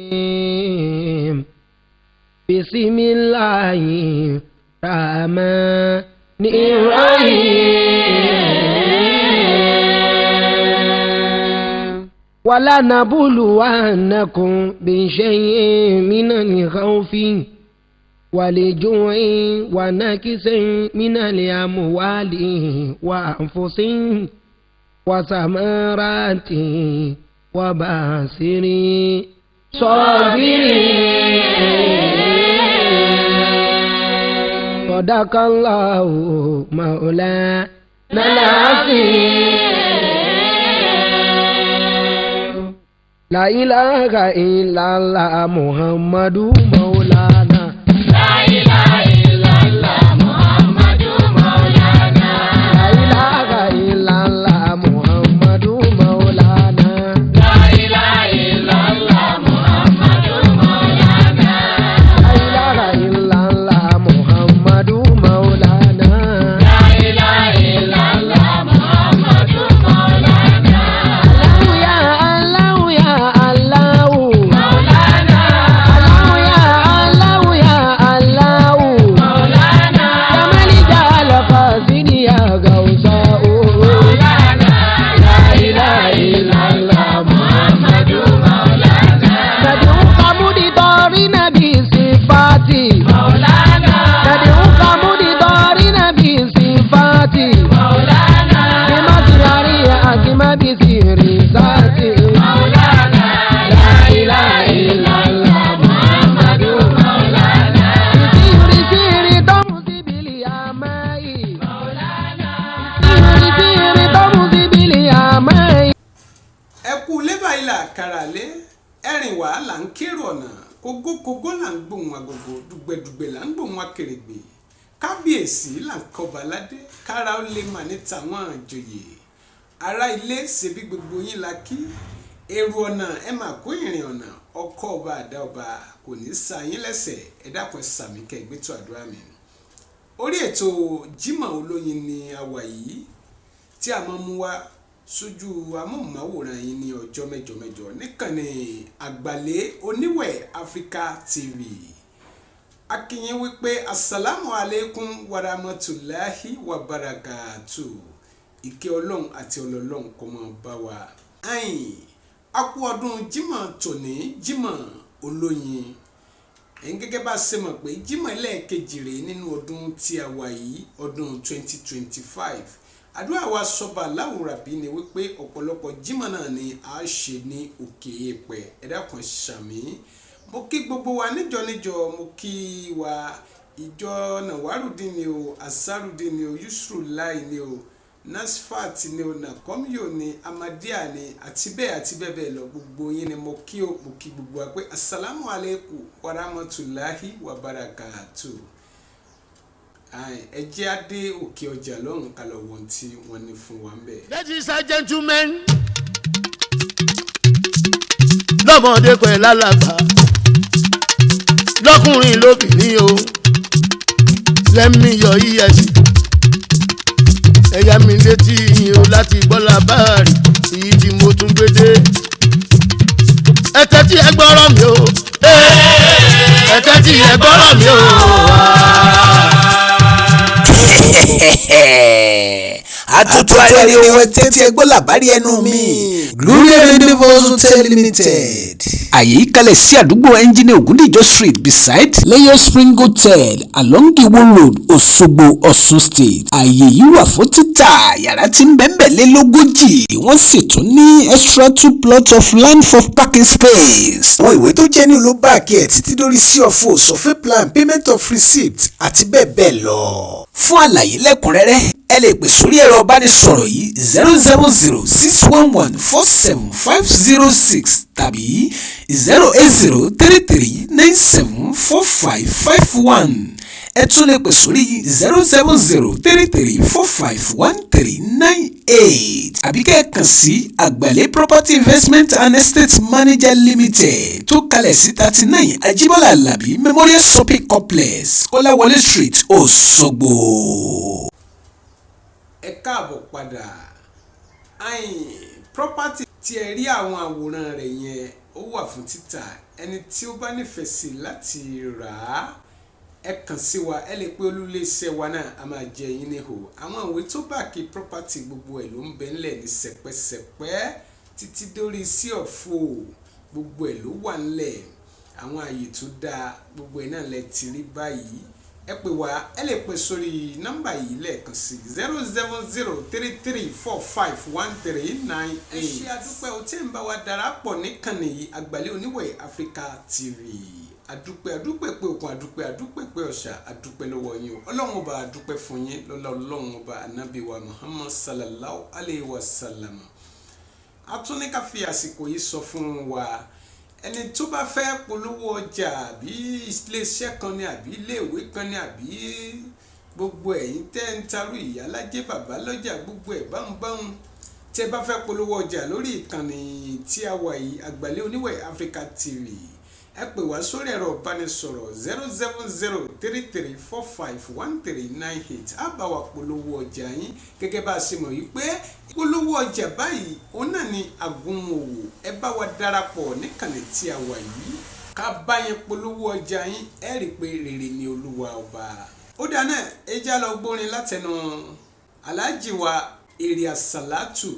الرجيم بسم الله الرحمن الرحيم ولنبلونكم بشيء من الخوف والجوع ونكس من الأموال وأنفس وثمرات وبشر الصابرين صدق الله مولانا العظيم لا إله إلا الله محمد مولانا لا إله إلا الله محمد مولانا لا إله إلا الله محمد مولانا لا إله إلا الله محمد مولانا لا إله إلا الله محمد مولانا لا إله إلا الله محمد مولانا الله يا الله مولانا الله يا الله مولانا كمال جعل قاصد يا غوثاء مولانا لا إله إلا الله محمد مولانا ندعوك مدبرين بصفاتي مولانا ندعوك مدبرين بصفاتي مولانا بمسراري أتم بسير ذاتي مولانا لا إله إلا الله محمد مولانا بسير سير تمضي بالياماء مولانا سير تمضي بالياماء. ẹ kú lébà ilà karalé ẹ̀rìn wá là ń kérò ọ̀nà kógókógó là ń gbóhùn agogo dùgbẹ̀dùgbẹ̀ là ń gbóhùn akèrègbè kábíyèsí là ń kọba ládé kára ó lè mà ní tàwọn àjòyè ará ilé ṣebí gbogbo yín la kí èrò ọ̀nà ẹ máa kó ìrìn ọ̀nà ọkọ ọba àdá ọba kò ní sa yín lẹ́sẹ̀ ẹ dákun ẹ sàmì kẹ́ gbẹ́tọ̀ àdúrà mi. orí ètò Jímọ̀ Olóyin ni a wà yìí tí a máa mú wá sójú amóhùnmáwòrán yìí ní ọjọ́ mẹ́jọ mẹ́jọ níkànnì àgbàlẹ̀ oníwẹ̀ Africa TV. akínyìn wípé assalamu alaikum warahmatulahi wabarakatu ìkẹ́ ọlọ́run àti ọlọ́run kó máa bá wa. ayin a kú ọdún Jímọ̀ tòní Jímọ̀ Olóyin ẹ̀yin gẹ́gẹ́ bá ṣe mọ̀ pé Jímọ̀ ẹlẹ́ẹ̀kejì rèé nínú ọdún tí a wà yìí ọdún 2025 àdúrà wa sọba láwùrábí ni wípé ọ̀pọ̀lọpọ̀ Jímọ̀ náà ni a ṣe ní òkè èèpẹ̀ ẹ dákun ṣàmì. mo kí gbogbo wa níjọ níjọ mo kí wa ìjọ Nàwárùdín ni o Asárùdín ni o Yusrulai ni o Nasfat ni o Nakomyo ni Amadia ni àti bẹ́ẹ̀ bẹ́ẹ̀ lọ gbogbo yín ni mo kí gbogbo wa pé assalamu alaikum warahmatulahi wabarakatu. ẹ jẹ́ adé òkè ọjà lọ́run ká lọ wọ́n tí wọ́n ní fún wa ń bẹ̀. Ladies and gentlemen, lọ́mọdé pẹ̀lú alàgbà lọ́kùnrin lóbìnrin o lẹ́mí yọ iyẹ̀sì ẹ̀yà mi létí yín o láti gbọ́ làbáàrì èyí tí mo tún gbé dé. ẹ tẹ́tí ẹ gbọ́rọ̀ mi o ẹ tẹ́tí ẹ gbọ́rọ̀ mi o. àtúntò alẹ́ ni wọ́n tẹ́tí ẹgbọ́ làbárí ẹnu mi. Glory Universe Hotel Limited. àyè ìkàlẹ̀ sí àdúgbò Engineer Ògúndìjọ Street beside Layer Spring Hotel along Iwo Road Òṣogbo Ọ̀ṣun State. àyè yìí wà fún títà yàrá tí ń bẹ́ẹ̀ lé lógójì wọ́n sì tún ní extra 2 plots of land for parking space. àwọn ìwé tó jẹ́ ní ló báàkì ẹ̀ títí dórí sí ọ̀fọ̀ survey plan payment of receipt àti bẹ́ẹ̀ bẹ́ẹ̀ lọ. fún àlàyé lẹ́kùnrẹ́rẹ́ ẹ lè pè sórí ẹ̀rọ ìbánisọ̀rọ̀ yìí 07061147506 tàbí 08033974551. ẹ tún lè pè sórí 07033451398 àbí kẹ́ ẹ kàn sí àgbàlẹ̀ property investment and estate manager limited tó kalẹ̀ sí 39 Ajíbọ́lá Alábí memorial shopping complex Kọ́láwọlé street Òṣogbo. ẹ káàbọ̀ padà property tí ẹ rí àwọn àwòrán rẹ̀ yẹn ó wà fún títà. Ẹni tí ó bá nífẹ̀ẹ́ sí láti rà á ẹ kàn sí wa, ẹ lè pe olúléeṣẹ́ wa náà, a máa jẹ yín níhò. Àwọn ìwé tó báàkì property gbogbo ẹ̀ ló ń bẹ ńlẹ̀ ní sẹpẹ́sẹpẹ́ títí dórí sí ọ̀fọ̀, gbogbo ẹ̀ ló wà ńlẹ̀. Àwọn àyè tó dáa gbogbo ẹ̀ náà lẹ ti rí báyìí. Ẹ pè wá, ẹ lè pè sórí nọ́mbà yìí lẹ́ẹ̀kan sí 07033451398. ẹ ṣe àdúpẹ́ o tí ń bá wa darapọ̀ níkànnì yìí Àgbàlẹ̀ Oníwẹ̀ Africa TV. Àdúpẹ́ pé òkun, àdúpẹ́ pé ọ̀ṣà, àdúpẹ́ lọ́wọ́ yín o. Ọlọ́run ọba àdúpẹ́ fún yín lọ́lá Ọlọ́run ọba Ànábì wa Muhammad sallallahu alayhi wa sallam. A tún ní ká fi àsìkò yìí sọ fún wa, ẹni tó bá fẹ́ polówó ọjà àbí iléeṣẹ́ kan ní àbí iléèwé kan ní àbí gbogbo ẹ̀yin tẹ́ ń tarú ìyálájẹ́ bàbá lọ́jà gbogbo ẹ̀ báhùn tẹ́ bá fẹ́ polówó ọjà lórí ìkànnì tí a wà yìí Àgbàlẹ̀ Oníwẹ̀ Africa TV, ẹ pè wá sórí ẹ̀rọ ìbánisọ̀rọ̀ 07033451398. á bá wa polówó ọjà yín gẹ́gẹ́ bá a ṣe mọ̀ yìí pé polówó ọjà báyìí òun náà ni àgúnmòwò. ẹ bá wa darapọ̀ níkànnì tí a wà yìí ká bá yín polówó ọjà yín, ẹ rí i pé rere ni Olúwa ọba. ó dáná ẹ já lọ gbórin látẹnu Alhaji wa Èrè Àsàlátù.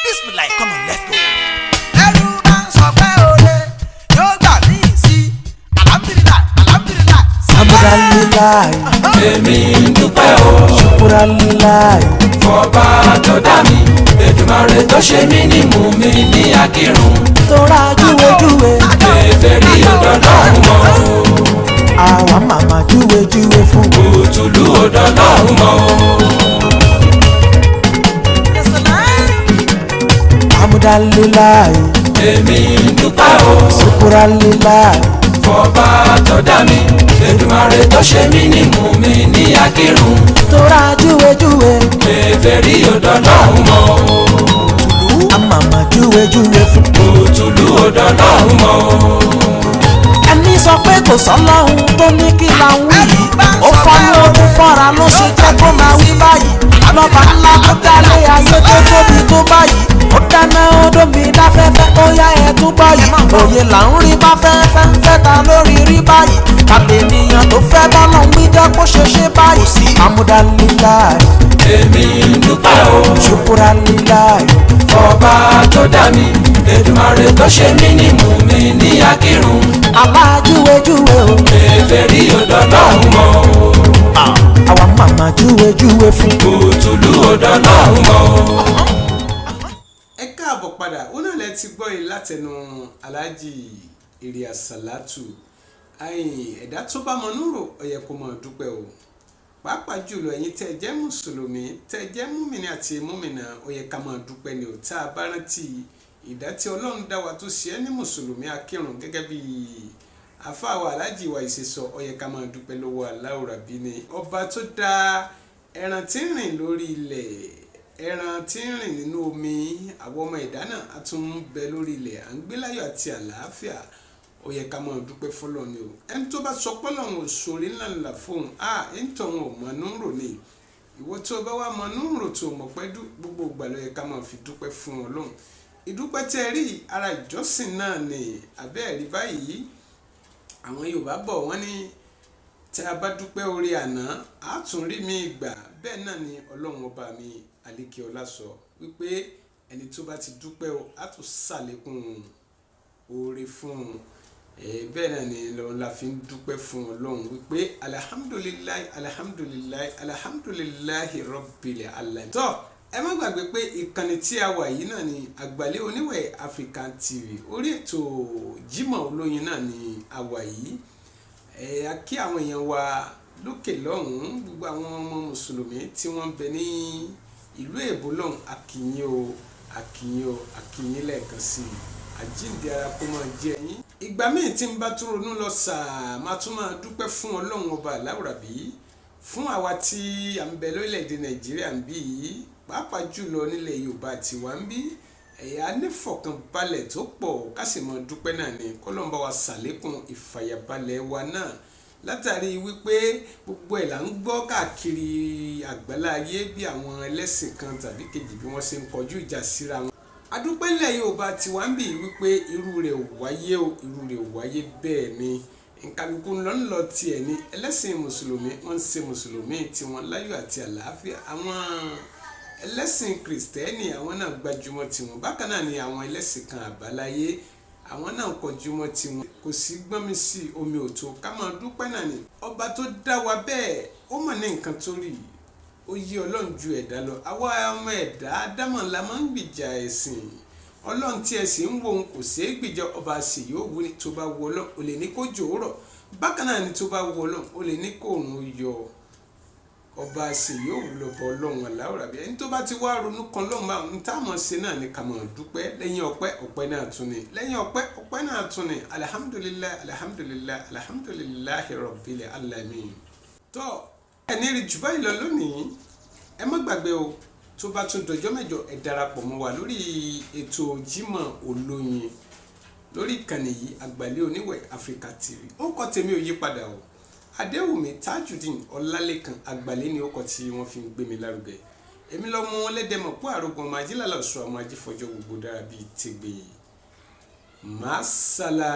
Bismillah, come on, let's go. Ẹrú máa ń sọ pé òde yóò gbà mí sí. Alhamdulillah, alhamdulillah. Alhamdulillah. Èmi ń dúpẹ́ o. Alhamdulillah. Fọba tó dá mi, Èdùmàrè tó ṣe mí ní mùmínì akírun. Tora júwejúwe. Kèfèrí òdọ́dọ́hùn mọ́ o. Àwa màmá júwejúwe fún. Òtúlú òdọ́dọ́hùn mọ́ o. Alhamdulillah. Èmi ń dúpẹ́ o. Alhamdulillah. Fọba tó dá mi, Èdùmàrè tó ṣe mí ní mùmínì akírun. Tora júwejúwe. Kèfèrí òdọ́dọ́hùn mọ́ o. Àmàmà júwejúwe fún. Òtúlú òdọ́dọ́hùn mọ́ o. Ẹni sọ pé kò sọ́lọ́hun tó ní kí la ń wí yìí, ó fọ́nú ojú fọ́ra ló ṣe jẹ́ kó máa wí báyìí. Lọ́ba ńlá tó dálé ayé tó tóbi tó báyìí, ó dáná odò mi láfẹ́fẹ́ ó yá ẹ̀ tún báyìí. Òye là ń rí bá fẹ́fẹ́ ń fẹ́ta lórí rí báyìí. Kàlẹ́ ènìyàn tó fẹ́ bá lọ́n wí jẹ́ kó ṣe ṣe báyìí. Alhamdulillah. Èmi ń dúpẹ́ o. Alhamdulillah. Fọba tó dá mi, Èdùmàrè tó ṣe mí ní mùmínì akírun. Alájúwejúwe o. Kèfèrí òdọ́dọ́hùn mọ́ o. Àwa màmá júwejúwe fún. Òtúlú òdọ́dọ́hùn mọ́ o. Ẹ káàbọ̀ padà, ó náà lẹ ti gbọ́ yìí látẹnu Alhaji Èrè Àsàlátù. Ẹ̀dá tó bá mọ núrò ó yẹ kó máa dúpẹ́ o. Pàápàá jùlọ ẹ̀yin tẹ́ jẹ́ mùsùlùmí, tẹ́ jẹ́ múmìnì àti múmìnà, ó yẹ ká máa dúpẹ́ ni ò tá a bá rántí ìdá tí Ọlọ́run dá wa tó ṣe é ní mùsùlùmí akírun gẹ́gẹ́ bí àfáàwọ̀ Alhaji wa ìṣesọ, ó yẹ ká máa dúpẹ́ lọ́wọ́ Allahu Rabbi ni ọba tó dá ẹran tí ń rìn lórí ilẹ̀, ẹran tí ń rìn nínú omi, àwọn ọmọ ẹ̀dá náà a tún ń bẹ lórí ilẹ̀, à ń gbé láyọ̀ àti àlàáfíà. Ó yẹ ká máa dúpẹ́ fọ́lọ́run ni o. Ẹni tó bá sọ pọ́lọ́run òṣòrí ńláńlá fóun, ẹni tó wọn ò mọ̀ nú rò ní. Ìwọ tó bá wà mọ̀ nú rò tó mọ̀ pẹ́ gbogbo ìgbà ló yẹ ká máa fi dúpẹ́ fún Ọlọ́run. Ìdúpẹ́ tẹ́ rí ara ìjọsìn náà ni àbẹ́ẹ̀rí báyìí. Àwọn Yorùbá bọ̀ wọ́n ní tí a bá dúpẹ́ orí àná á tún rí mi ìgbà. Bẹ́ẹ̀ náà ni Ọlọ́run ọba mi àlékè ọlá sọ wípé ẹni tó bá ti dúpẹ́ o á tún ṣàlékún oore fún un. Bẹ́ẹ̀ náà ni la fi ń dúpẹ́ fún Ọlọ́run wípé alihamudulilayi alihamudulilayi alihamudulilayi rabbil alamin. Tọ́ ẹ má gbàgbé pé ìkànnì tí a wà yìí náà ni Àgbàlẹ̀ Oníwẹ̀ Africa TV, orí ètò Jímọ̀ Olóyin náà ni a wà yìí. A kí àwọn èèyàn wa lókè lọ́hùn-ún, gbogbo àwọn ọmọ mùsùlùmí tí wọ́n ń bẹ ní ìlú èbó lọ́hùn, a kí yín o, a kí yín o, a kí yín lẹ́ẹ̀kan sí i. Àjíǹde ara kó máa jẹ yín. Ìgbà míì tí ń bá tún ronú lọ sàá máa tún máa dúpẹ́ fún Ọlọ́run ọba Allahu Rabbi fún àwa tí à ń bẹ lórílẹ̀‐èdè Nàìjíríà ń bí yìí, pàápàá jùlọ nílẹ̀ Yorùbá tiwa ń bí. Ẹ̀yà nífọ̀kànbalẹ̀ tó pọ̀ ká sì máa dúpẹ́ náà ni k'Ọlọ́run bá wa ṣàlékún ìfàyàbalẹ̀ wa náà látàrí wípé gbogbo ẹ̀ là ń gbọ́ káàkiri àgbálá ayé bí àwọn ẹlẹ́sìn kan tàbí kejì bí wọ́n ṣe ń kọjú ìjà síra wọn. adúpẹ́ ńlẹ̀ Yorùbá tí wá ń bì wípé irú rẹ̀ ò wáyé o, irú rẹ̀ ò wáyé bẹ́ẹ̀ ni nkàlùkù ńlọ tiẹ̀ ni ẹlẹ́sìn mùsùlùmí wọ́n ń ṣe mùsùlùmí tiwọn láyọ̀ àti àlàáfíà, àwọn ẹlẹ́sìn kìrìsìtẹ́nì àwọn náà gbajúmọ̀ tiwọn, bákan náà ni àwọn ẹlẹ́sìn kan àbáláyé àwọn náà kọjúmọ́ tiwọn, kò sí gbọ́nmi sí omi òtó ká máa dúpẹ́ náà ni ọba tó dá wa bẹ́ẹ̀ ó mọ̀ ní nǹkan tó rí ó yí Ọlọ́run ju ẹ̀dá lọ, àwa ọmọ ẹ̀dá dámọ̀ la máa ń gbìjà ẹ̀sìn Ọlọ́run tí ẹ̀sìn ń wo kò sí gbìjà ọba àṣì yóò wú ni tó bá wù Ọlọ́run ó lè ní kó jòórọ̀, bákan náà ni tó bá wù Ọlọ́run ó lè ní kó òun yọ ọba àṣì yóò wù lọ́bọ̀ Ọlọ́run aláwòrán bí ẹni tó bá ti wá ronú kan lọ́run bá ń táwọn ṣe náà ni ká máa dúpẹ́ lẹ́yìn ọpẹ́ náà tún ni lẹ́yìn ọpẹ́ náà tún ni alihamudulilayi alihamudulilayi alihamudulilayi rabbil alamin. tó ẹni rí jù báyìí lọ lónìí ẹ má gbàgbé o tó bá tún dọjọ́ mẹ́jọ ẹ darapọ̀ mọ́ wa lórí ètò Jímọ̀ Olóyin lórí ìkànnì yìí Àgbàlẹ̀ Oníwẹ̀ Africa TV. ó kọ́ tèmi ò yí padà o, Adéwùmí Tajudeen Ọlálékan Àgbàlẹ̀ ni ó kọ́ tí wọ́n fi ń gbé mi lárugẹ. èmi lọ́mọ wọn lẹ́dẹ̀mọ̀ pọ́ àrògùn ọmọ ajílàlà ọ̀ṣọ́ ọmọ ajífọ́jọ́ gbogbo dára bíi tègbè. Masala.